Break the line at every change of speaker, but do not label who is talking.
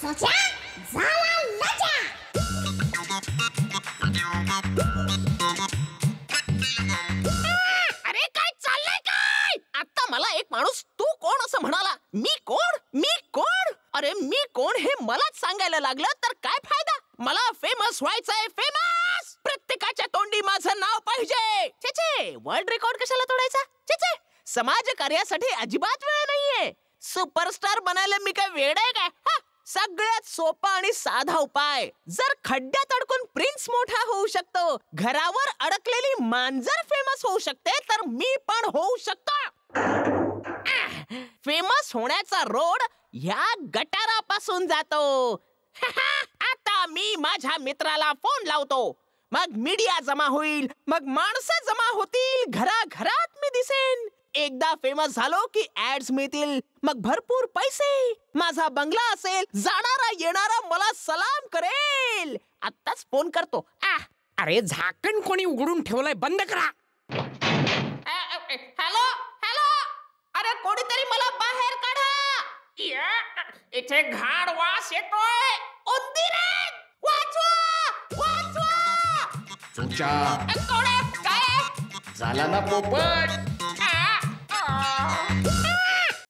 सोच्या झाला लजा.
अरे काय चाललंय काय? आता मला एक माणूस तू कोण असं म्हणाला. मी कोण? मी कोण? अरे मी कोण हे मलाच सांगायला लागलं तर काय फायदा. मला फेमस व्हायचंय, फेमस. प्रत्येकाच्या तोंडी माझं नाव पाहिजे. छे वर्ल्ड रेकॉर्ड कशाला तोडायचा. छे समाज कार्यासाठी अजिबात वेळ नाहीये. सुपरस्टार बनायला मी काय वेड आहे काय? सगळ्यात सोपा आणि साधा उपाय. जर खड्ड्यात अडकून प्रिन्स मोठा होऊ शकतो, घरावर अडकलेली मांजर फेमस होऊ शकते, तर मी पण होऊ शकतो. फेमस होण्याचा रोड ह्या गटारापासून जातो. आता मी माझ्या मित्राला फोन लावतो. मग मीडिया जमा होईल, मग माणसं जमा होतील, घराघरात मी दिसेन. एकदा फेमस झालो की ऍड्स मिळतील, मग भरपूर पैसे. माझा बंगला असेल, जाणारा येणारा मला सलाम करेल. आत्ताच फोन करतो.
अरे झाकण कोणी उघडून ठेवलंय, बंद करा.
हॅलो हॅलो, अरे कोणीतरी मला बाहेर काढा. इथे घाण वास येतोय. उंदीर आहेत. वाचवा वाचवा.
सोच्या
कोण आहे? काय आहे?
झाला ना पोपट.